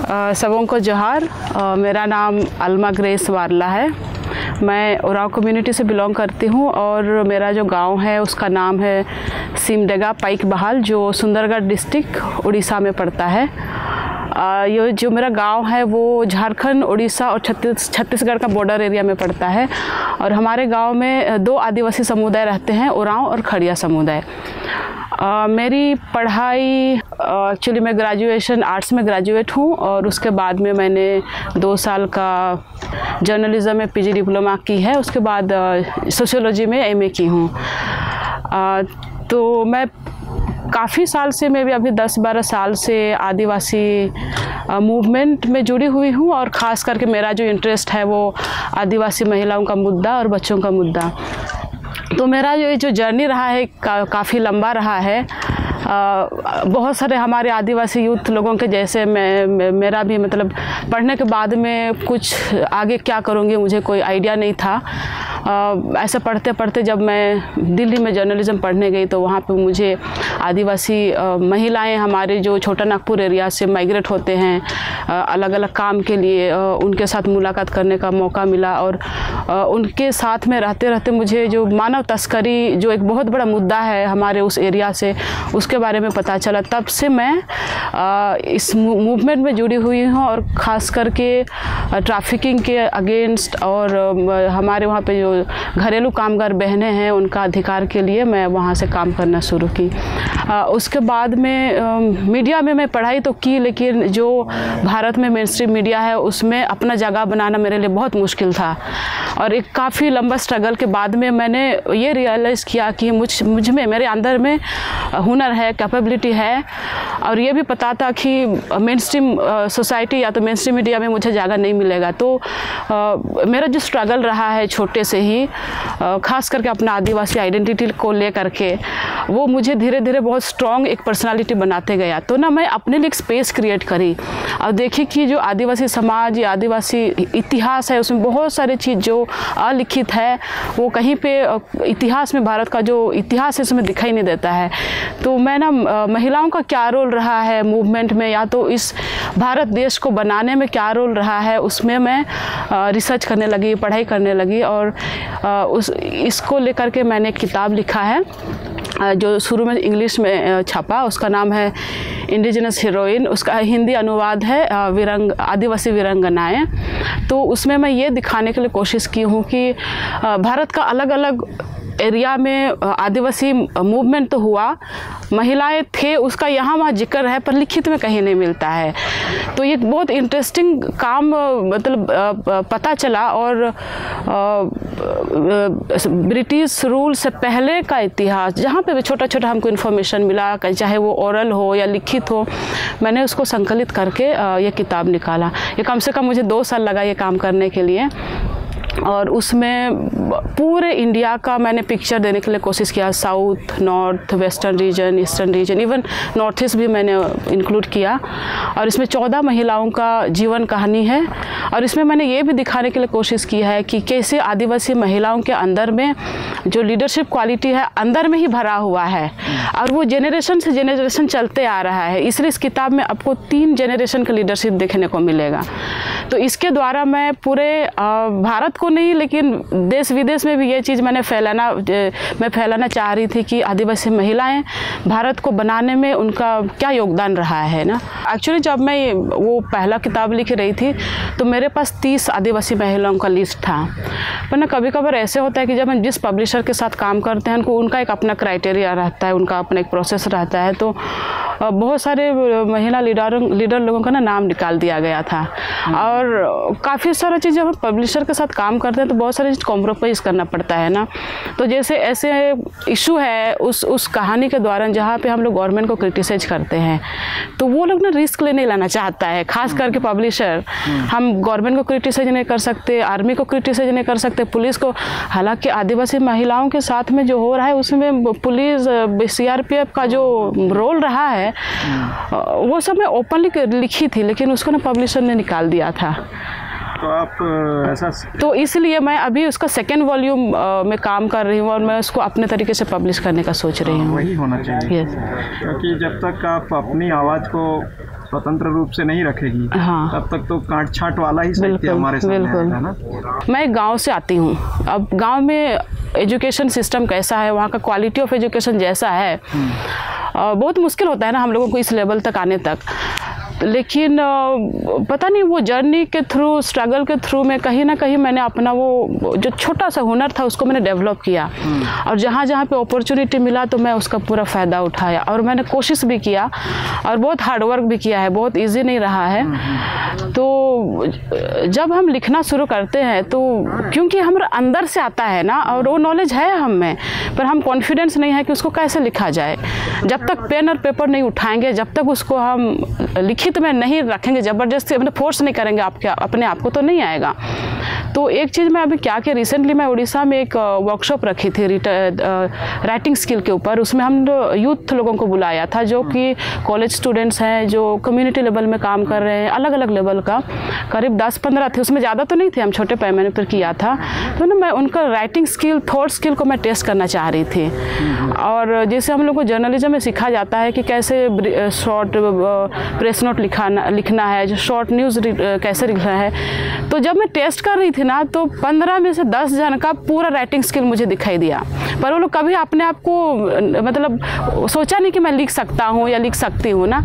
सबों को जोहार। मेरा नाम अलमा ग्रेस वारला है। मैं उरांव कम्युनिटी से बिलोंग करती हूँ और मेरा जो गांव है उसका नाम है सिमडेगा पाइक बहाल, जो सुंदरगढ़ डिस्ट्रिक्ट उड़ीसा में पड़ता है। ये जो मेरा गांव है वो झारखंड, उड़ीसा और छत्तीसगढ़ का बॉर्डर एरिया में पड़ता है। और हमारे गांव में 2 आदिवासी समुदाय रहते हैं, उरांव और खड़िया समुदाय। मेरी पढ़ाई एक्चुअली मैं ग्रेजुएशन आर्ट्स में ग्रेजुएट हूँ और उसके बाद में मैंने 2 साल का जर्नलिज्म में पीजी डिप्लोमा की है। उसके बाद सोशियोलॉजी में एमए की हूँ। तो मैं काफ़ी साल से, मैं भी अभी 10-12 साल से आदिवासी मूवमेंट में जुड़ी हुई हूँ और ख़ास करके मेरा जो इंटरेस्ट है वो आदिवासी महिलाओं का मुद्दा और बच्चों का मुद्दा। तो मेरा ये जो जर्नी रहा है काफ़ी लंबा रहा है। बहुत सारे हमारे आदिवासी यूथ लोगों के जैसे मेरा भी मतलब पढ़ने के बाद में कुछ आगे क्या करूँगी मुझे कोई आइडिया नहीं था। ऐसे पढ़ते पढ़ते जब मैं दिल्ली में जर्नलिज्म पढ़ने गई तो वहाँ पे मुझे आदिवासी महिलाएं हमारे जो छोटा नागपुर एरिया से माइग्रेट होते हैं अलग अलग काम के लिए, उनके साथ मुलाकात करने का मौका मिला। और उनके साथ में रहते रहते मुझे जो मानव तस्करी जो एक बहुत बड़ा मुद्दा है हमारे उस एरिया से, उसके बारे में पता चला। तब से मैं इस मूवमेंट में जुड़ी हुई हूँ और ख़ास करके ट्रैफिकिंग के अगेंस्ट और हमारे वहाँ पे जो घरेलू कामगार बहनें हैं उनका अधिकार के लिए मैं वहाँ से काम करना शुरू की। उसके बाद में मीडिया में मैं पढ़ाई तो की, लेकिन जो भारत में मेनस्ट्रीम मीडिया है उसमें अपना जगह बनाना मेरे लिए बहुत मुश्किल था। और एक काफ़ी लंबा स्ट्रगल के बाद में मैंने ये रियलाइज़ किया कि मुझ में, मेरे अंदर में हुनर है, कैपेबिलिटी है। और ये भी पता था कि मेनस्ट्रीम सोसाइटी या तो मेनस्ट्रीम मीडिया में मुझे जगह नहीं मिलेगा। तो मेरा जो स्ट्रगल रहा है छोटे से ही, ख़ास करके अपना आदिवासी आइडेंटिटी को लेकर के, वो मुझे धीरे धीरे बहुत स्ट्रॉन्ग एक पर्सनालिटी बनाते गया। तो ना मैं अपने लिए एक स्पेस क्रिएट करी और देखी कि जो आदिवासी समाज या आदिवासी इतिहास है उसमें बहुत सारी चीज़ जो अलिखित है वो कहीं पे इतिहास में, भारत का जो इतिहास है उसमें दिखाई नहीं देता है। तो मैं ना महिलाओं का क्या रोल रहा है मूवमेंट में, या तो इस भारत देश को बनाने में क्या रोल रहा है, उसमें मैं रिसर्च करने लगी, पढ़ाई करने लगी। और इसको लेकर के मैंने एक किताब लिखा है जो शुरू में इंग्लिश में छपा, उसका नाम है इंडिजिनस हीरोइन। उसका हिंदी अनुवाद है आदिवासी वीरांगनाएं। तो उसमें मैं ये दिखाने के लिए कोशिश की हूँ कि भारत का अलग अलग एरिया में आदिवासी मूवमेंट तो हुआ, महिलाएं थे, उसका यहाँ वहाँ जिक्र है पर लिखित में कहीं नहीं मिलता है। तो ये बहुत इंटरेस्टिंग काम मतलब पता चला। और ब्रिटिश रूल से पहले का इतिहास जहाँ पे भी छोटा छोटा हमको इन्फॉर्मेशन मिला, चाहे वो ओरल हो या लिखित हो, मैंने उसको संकलित करके ये किताब निकाला। ये कम से कम मुझे 2 साल लगा ये काम करने के लिए। और उसमें पूरे इंडिया का मैंने पिक्चर देने के लिए कोशिश किया, south, north, western region, eastern region, even north east भी मैंने इंक्लूड किया। और इसमें 14 महिलाओं का जीवन कहानी है। और इसमें मैंने ये भी दिखाने के लिए कोशिश की है कि कैसे आदिवासी महिलाओं के अंदर में जो लीडरशिप क्वालिटी है अंदर में ही भरा हुआ है और वो जेनरेशन से जेनरेशन चलते आ रहा है। इसलिए इस किताब में आपको 3 जेनरेशन का लीडरशिप देखने को मिलेगा। तो इसके द्वारा मैं पूरे भारत को नहीं, लेकिन देश विदेश में भी ये चीज़ मैं फैलाना चाह रही थी कि आदिवासी महिलाएं भारत को बनाने में उनका क्या योगदान रहा है ना। एक्चुअली जब मैं वो पहला किताब लिख रही थी तो मेरे पास 30 आदिवासी महिलाओं का लिस्ट था। पर ना कभी कभार ऐसे होता है कि जब हम जिस पब्लिशर के साथ काम करते हैं उनका एक अपना क्राइटेरिया रहता है, उनका अपना एक प्रोसेस रहता है। तो बहुत सारे महिला लीडर लोगों का ना नाम निकाल दिया गया था। और काफ़ी सारा चीज़ जब हम पब्लिशर के साथ काम करते हैं तो बहुत सारी चीज़ कॉम्प्रोमाइज़ करना पड़ता है ना। तो जैसे ऐसे इशू है उस कहानी के दौरान जहाँ पे हम लोग गवर्नमेंट को क्रिटिसाइज करते हैं, तो वो लोग ना रिस्क नहीं लेना चाहता है, खास करके पब्लिशर। हम गवर्नमेंट को क्रिटिसाइज नहीं कर सकते, आर्मी को क्रिटिसाइज नहीं कर सकते, पुलिस को। हालांकि आदिवासी महिलाओं के साथ में जो हो रहा है उसमें पुलिस, CRPF का जो रोल रहा है वो सब मैं ओपनली लिखी थी, लेकिन उसको ना पब्लिशर ने निकाल दिया था। तो आप ऐसा, तो इसलिए मैं अभी उसका 2nd वॉल्यूम में काम कर रही हूँ और मैं उसको अपने तरीके से पब्लिश करने का सोच रही हूँ। वही होना चाहिए। yes. क्योंकि जब तक आप अपनी आवाज़ को स्वतंत्र रूप से नहीं रखेगी, हाँ, तब तक तो काट छाट वाला ही साहित्य हमारे सामने आएगा ना। मैं एक गांव से आती हूँ। अब गांव में एजुकेशन सिस्टम कैसा है, वहाँ का क्वालिटी ऑफ एजुकेशन जैसा है, बहुत मुश्किल होता है ना हम लोगों को इस लेवल तक आने तक। लेकिन पता नहीं वो जर्नी के थ्रू, स्ट्रगल के थ्रू में कहीं ना कहीं मैंने अपना वो जो छोटा सा हुनर था उसको मैंने डेवलप किया, और जहाँ जहाँ पे अपॉर्चुनिटी मिला तो मैं उसका पूरा फ़ायदा उठाया, और मैंने कोशिश भी किया और बहुत हार्ड वर्क भी किया है, बहुत इजी नहीं रहा है। तो जब हम लिखना शुरू करते हैं तो क्योंकि हमारे अंदर से आता है ना, और वो नॉलेज है हम में, पर हम कॉन्फिडेंस नहीं है कि उसको कैसे लिखा जाए। जब तक पेन और पेपर नहीं उठाएंगे, जब तक उसको हम लिखित में नहीं रखेंगे, ज़बरदस्ती अपने फोर्स नहीं करेंगे अपने आप को, तो नहीं आएगा। तो एक चीज़ मैं अभी क्या कि रिसेंटली मैं उड़ीसा में एक वर्कशॉप रखी थी राइटिंग स्किल के ऊपर। उसमें हम यूथ लोगों को बुलाया था जो कि कॉलेज स्टूडेंट्स हैं, जो कम्युनिटी लेवल में काम कर रहे हैं, अलग अलग लेवल का, करीब 10-15 थे। उसमें ज़्यादा तो नहीं थे, हम छोटे पैमाने पर किया था। तो ना मैं उनका राइटिंग स्किल, थॉट स्किल को मैं टेस्ट करना चाह रही थी। और जैसे हम लोग को जर्नलिज्म में सिखाया जाता है कि कैसे शॉर्ट प्रेस नोट लिखना है, जो शॉर्ट न्यूज़ कैसे लिखना है। तो जब मैं टेस्ट कर रही थी ना, तो 15 में से 10 जन का पूरा राइटिंग स्किल मुझे दिखाई दिया, पर वो लोग कभी अपने आप को मतलब सोचा नहीं कि मैं लिख सकता हूँ या लिख सकती हूँ ना।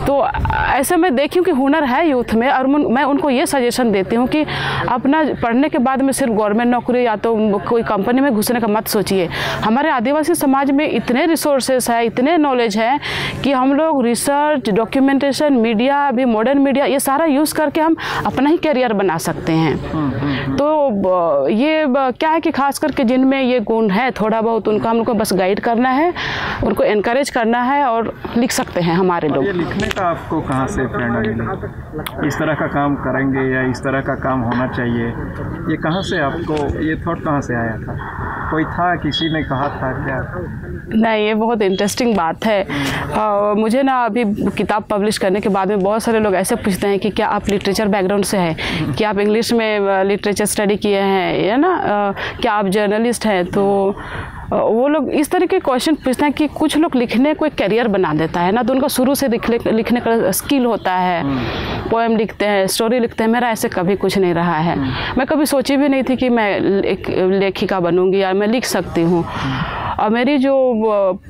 तो ऐसे मैं देखी हूँ कि हुनर है यूथ में, और मैं उनको ये सजेशन देती हूँ कि अपना पढ़ने के बाद में सिर्फ गवर्नमेंट नौकरी या तो कोई कंपनी में घुसने का मत सोचिए। हमारे आदिवासी समाज में इतने रिसोर्सेस है, इतने नॉलेज है कि हम लोग रिसर्च, डॉक्यूमेंटेशन, मीडिया, अभी मॉडर्न मीडिया, ये सारा यूज़ करके हम अपना ही करियर बना सकते हैं। तो ये क्या है कि खास करके जिनमें ये गुण है थोड़ा बहुत, उनका हम लोग को बस गाइड करना है, उनको एनकरेज करना है, और लिख सकते हैं हमारे लोग। ये लिखने का आपको कहाँ से प्रेरणा मिली? इस तरह का काम करेंगे या इस तरह का काम होना चाहिए, ये कहाँ से आपको ये थॉट कहाँ से आया था? कोई था, किसी ने कहा था क्या? नहीं, ये बहुत इंटरेस्टिंग बात है। मुझे ना अभी किताब पब्लिश करने के बाद में बहुत सारे लोग ऐसे पूछते हैं कि क्या आप लिटरेचर बैकग्राउंड से हैं, क्या आप इंग्लिश में लिटरेचर स्टडी किए हैं, या ना क्या आप जर्नलिस्ट हैं। तो वो लोग इस तरह के क्वेश्चन पूछते हैं कि कुछ लोग लिखने को एक करियर बना देता है ना, तो उनका शुरू से लिखने का स्किल होता है, पोएम लिखते हैं, स्टोरी लिखते हैं। मेरा ऐसे कभी कुछ नहीं रहा है। मैं कभी सोची भी नहीं थी कि मैं एक लेखिका बनूंगी या मैं लिख सकती हूँ। और मेरी जो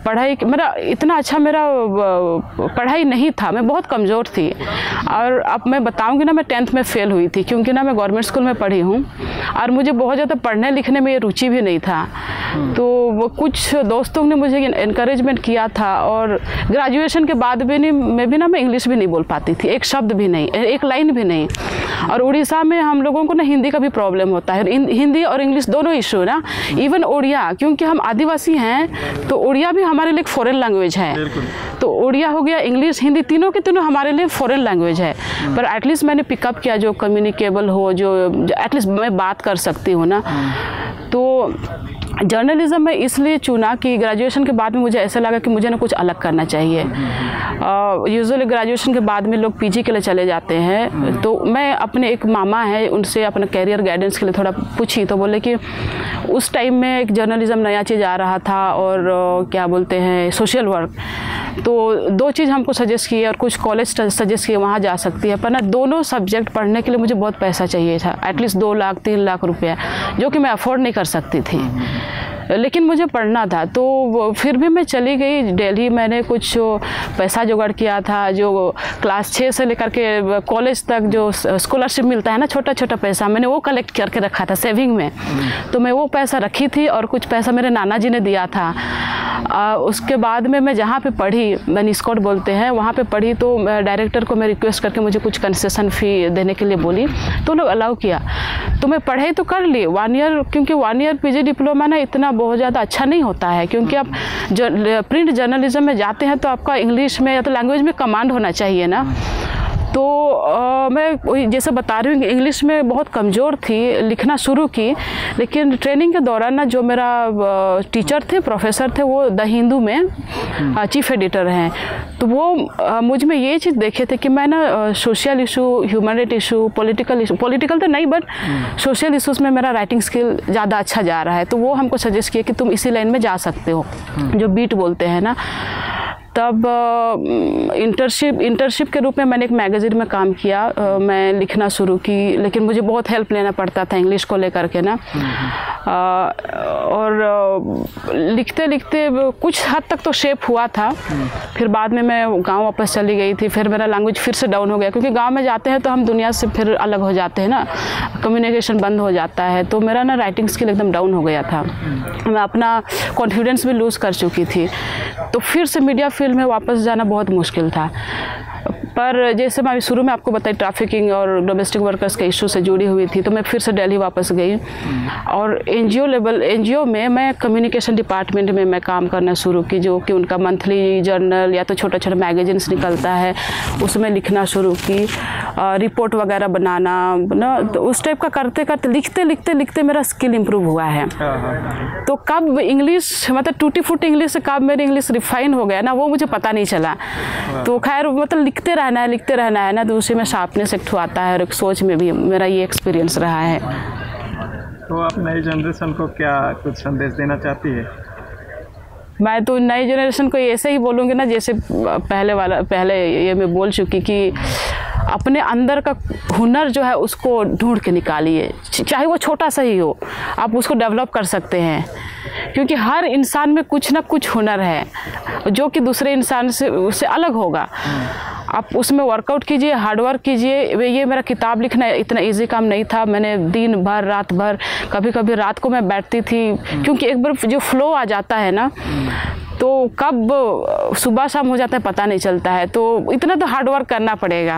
पढ़ाई, मेरा इतना अच्छा मेरा पढ़ाई नहीं था, मैं बहुत कमज़ोर थी। और अब मैं बताऊंगी ना, मैं 10th में फ़ेल हुई थी, क्योंकि ना मैं गवर्नमेंट स्कूल में पढ़ी हूँ और मुझे बहुत ज़्यादा पढ़ने लिखने में ये रुचि भी नहीं था। तो वो कुछ दोस्तों ने मुझे इनकरेजमेंट किया था, और ग्रेजुएशन के बाद भी मैं इंग्लिश भी नहीं बोल पाती थी, एक शब्द भी नहीं, एक लाइन भी नहीं। और उड़ीसा में हम लोगों को ना हिंदी का भी प्रॉब्लम होता है, हिंदी और इंग्लिश दोनों इशू ना। इवन उड़िया, क्योंकि हम आदिवासी हैं तो उड़िया भी हमारे लिए एक फॉरेन लैंग्वेज है। तो उड़िया हो गया, इंग्लिश, हिंदी, तीनों के तीनों हमारे लिए फॉरेन लैंग्वेज है। पर एटलीस्ट मैंने पिकअप किया जो कम्युनिकेबल हो, जो एटलीस्ट मैं बात कर सकती हूँ ना। तो जर्नलिज्म में इसलिए चुना कि ग्रेजुएशन के बाद में मुझे ऐसा लगा कि मुझे ना कुछ अलग करना चाहिए। यूजुअली ग्रेजुएशन के बाद में लोग पीजी के लिए चले जाते हैं। तो मैं अपने एक मामा है, उनसे अपना कैरियर गाइडेंस के लिए थोड़ा पूछी, तो बोले कि उस टाइम में एक जर्नलिज्म नया चीज़ आ रहा था, और क्या बोलते हैं, सोशल वर्क। तो 2 चीज़ हमको सजेस्ट किए, और कुछ कॉलेज सजेस्ट किए वहाँ जा सकती है, पर ना दोनों सब्जेक्ट पढ़ने के लिए मुझे बहुत पैसा चाहिए था, एटलीस्ट 2 लाख 3 लाख रुपया, जो कि मैं अफोर्ड नहीं कर सकती थी। लेकिन मुझे पढ़ना था। तो फिर भी मैं चली गई दिल्ली। मैंने कुछ पैसा जुगाड़ किया था, जो क्लास 6 से लेकर के कॉलेज तक जो स्कॉलरशिप मिलता है ना, छोटा छोटा पैसा, मैंने वो कलेक्ट करके रखा था सेविंग में। तो मैं वो पैसा रखी थी, और कुछ पैसा मेरे नाना जी ने दिया था। उसके बाद में मैं जहाँ पे पढ़ी, मैंने स्कॉट बोलते हैं, वहाँ पे पढ़ी। तो डायरेक्टर को मैं रिक्वेस्ट करके मुझे कुछ कंसेशन फ़ी देने के लिए बोली, तो लोग अलाउ किया। तो मैं पढ़ाई तो कर ली 1 ईयर, क्योंकि 1 ईयर पीजी डिप्लोमा ना इतना बहुत ज़्यादा अच्छा नहीं होता है, क्योंकि आप प्रिंट जर्नलिज्म में जाते हैं तो आपका इंग्लिश में या तो लैंग्वेज में कमांड होना चाहिए ना। तो मैं जैसे बता रही हूँ कि इंग्लिश में बहुत कमज़ोर थी, लिखना शुरू की। लेकिन ट्रेनिंग के दौरान ना जो मेरा टीचर थे, प्रोफेसर थे, वो द हिंदू में चीफ एडिटर हैं। तो वो मुझ में ये चीज़ देखे थे कि मैं ना social issue, human right issue, political issue, political तो नहीं बट सोशल इशूज़ में मेरा राइटिंग स्किल ज़्यादा अच्छा जा रहा है। तो वो हमको सजेस्ट किया कि तुम इसी लाइन में जा सकते हो, जो बीट बोलते हैं ना। तब इंटर्नशिप के रूप में मैंने एक मैगज़ीन में काम किया। मैं लिखना शुरू की, लेकिन मुझे बहुत हेल्प लेना पड़ता था इंग्लिश को लेकर के ना। और लिखते लिखते कुछ हद तक तो शेप हुआ था। फिर बाद में मैं गांव वापस चली गई थी। फिर मेरा लैंग्वेज फिर से डाउन हो गया, क्योंकि गांव में जाते हैं तो हम दुनिया से फिर अलग हो जाते हैं ना, कम्युनिकेशन बंद हो जाता है। तो मेरा ना राइटिंग स्किल एकदम डाउन हो गया था। मैं अपना कॉन्फिडेंस भी लूज़ कर चुकी थी। तो फिर से मीडिया फील्ड में वापस जाना बहुत मुश्किल था। पर जैसे मैं शुरू में आपको बताई, ट्रैफिकिंग और डोमेस्टिक वर्कर्स के इशू से जुड़ी हुई थी, तो मैं फिर से दिल्ली वापस गई और एनजीओ में मैं कम्युनिकेशन डिपार्टमेंट में मैं काम करना शुरू की, जो कि उनका मंथली जर्नल या तो छोटा छोटा मैगजीन्स निकलता है, उसमें लिखना शुरू की, रिपोर्ट वगैरह बनाना ना। तो उस टाइप का करते करते लिखते मेरा स्किल इम्प्रूव हुआ है। तो कब इंग्लिश मतलब टूटी फूटी इंग्लिश से कब मेरी इंग्लिश रिफाइन हो गया ना, वो मुझे पता नहीं चला। तो खैर मतलब लिखते रहना है ना, तो उसी में शार्पनेस एक आता है और एक सोच में भी मेरा ये एक्सपीरियंस रहा है। तो आप नई जनरेशन को क्या कुछ संदेश देना चाहती है? मैं तो नई जनरेशन को ऐसे ही बोलूँगी ना, जैसे पहले ये मैं बोल चुकी कि अपने अंदर का हुनर जो है उसको ढूंढ के निकालिए, चाहे वो छोटा सा ही हो, आप उसको डेवलप कर सकते हैं। क्योंकि हर इंसान में कुछ ना कुछ हुनर है जो कि दूसरे इंसान से उससे अलग होगा। आप उसमें वर्कआउट कीजिए, हार्डवर्क कीजिए। ये मेरा किताब लिखना इतना इजी काम नहीं था। मैंने दिन भर रात भर, कभी कभी रात को मैं बैठती थी, क्योंकि एक बार जो फ्लो आ जाता है ना, तो कब सुबह शाम हो जाता है पता नहीं चलता है। तो इतना तो हार्डवर्क करना पड़ेगा।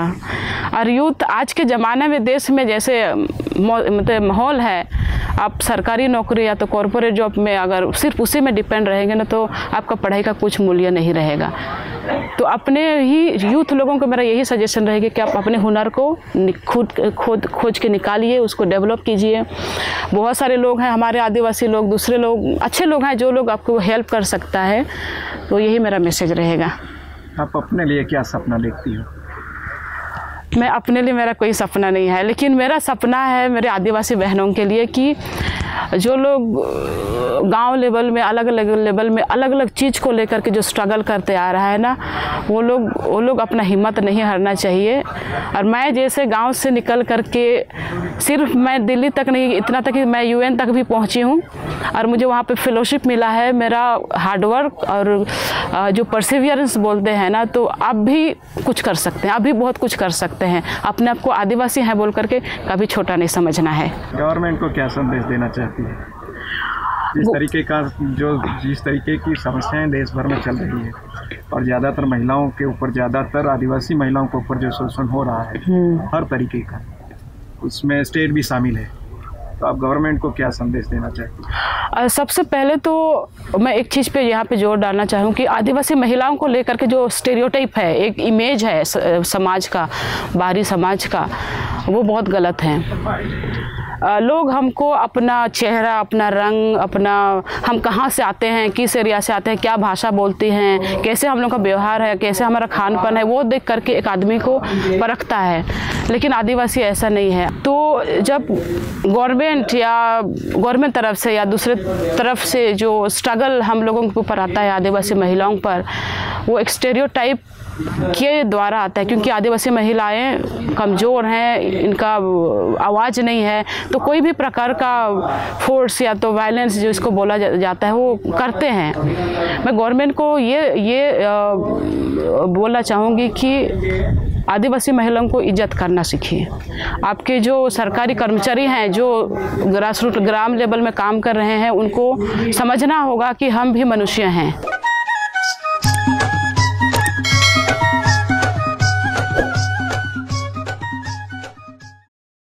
और यूथ आज के ज़माने में देश में जैसे मतलब माहौल है, आप सरकारी नौकरी या तो कॉरपोरेट जॉब में अगर सिर्फ उसी में डिपेंड रहेंगे ना, तो आपका पढ़ाई का कुछ मूल्य नहीं रहेगा। तो अपने ही यूथ लोगों को मेरा यही सजेशन रहेगा कि आप अपने हुनर को खुद खोज के निकालिए, उसको डेवलप कीजिए। बहुत सारे लोग हैं, हमारे आदिवासी लोग, दूसरे लोग, अच्छे लोग हैं जो लोग आपको हेल्प कर सकता है। तो यही मेरा मैसेज रहेगा। आप अपने लिए क्या सपना देखती हो? मैं अपने लिए मेरा कोई सपना नहीं है, लेकिन मेरा सपना है मेरे आदिवासी बहनों के लिए कि जो लोग गांव लेवल में अलग अलग चीज़ को लेकर के जो स्ट्रगल करते आ रहा है ना, वो लोग अपना हिम्मत नहीं हारना चाहिए। और मैं जैसे गांव से निकल करके सिर्फ मैं दिल्ली तक नहीं, इतना तक कि मैं यूएन तक भी पहुंची हूं और मुझे वहां पे फेलोशिप मिला है। मेरा हार्डवर्क और जो परसिवियरेंस बोलते हैं ना, तो आप भी कुछ कर सकते हैं, आप भी बहुत कुछ कर सकते हैं। अपने आप को आदिवासी हैं बोल करके कभी छोटा नहीं समझना है। गवर्नमेंट को क्या संदेश देना चाहती है? जिस तरीके की समस्याएं देश भर में चल रही है और ज़्यादातर महिलाओं के ऊपर, ज़्यादातर आदिवासी महिलाओं के ऊपर जो शोषण हो रहा है हर तरीके का, उसमें स्टेट भी शामिल है, तो आप गवर्नमेंट को क्या संदेश देना चाहती हैं? सबसे पहले तो मैं एक चीज़ पे यहाँ पे जोर डालना चाहूँ कि आदिवासी महिलाओं को लेकर के जो स्टेरियोटाइप है, एक इमेज है समाज का, बाहरी समाज का, वो बहुत गलत है। लोग हमको अपना चेहरा, अपना रंग, हम कहाँ से आते हैं, किस एरिया से आते हैं, क्या भाषा बोलती हैं, कैसे हम लोग का व्यवहार है, कैसे हमारा खान पान है, वो देख करके एक आदमी को परखता है। लेकिन आदिवासी ऐसा नहीं है। तो जब गवर्नमेंट तरफ से या दूसरे तरफ से जो स्ट्रगल हम लोगों के ऊपर आता है आदिवासी महिलाओं पर, वो एक स्टेरियोटाइप के द्वारा आता है। क्योंकि आदिवासी महिलाएं कमज़ोर हैं, इनका आवाज़ नहीं है, तो कोई भी प्रकार का फोर्स या तो वायलेंस जो इसको बोला जाता है वो करते हैं। मैं गवर्नमेंट को ये बोलना चाहूँगी कि आदिवासी महिलाओं को इज्जत करना सीखिए। आपके जो सरकारी कर्मचारी हैं, जो ग्राम लेवल में काम कर रहे हैं, उनको समझना होगा कि हम भी मनुष्य हैं।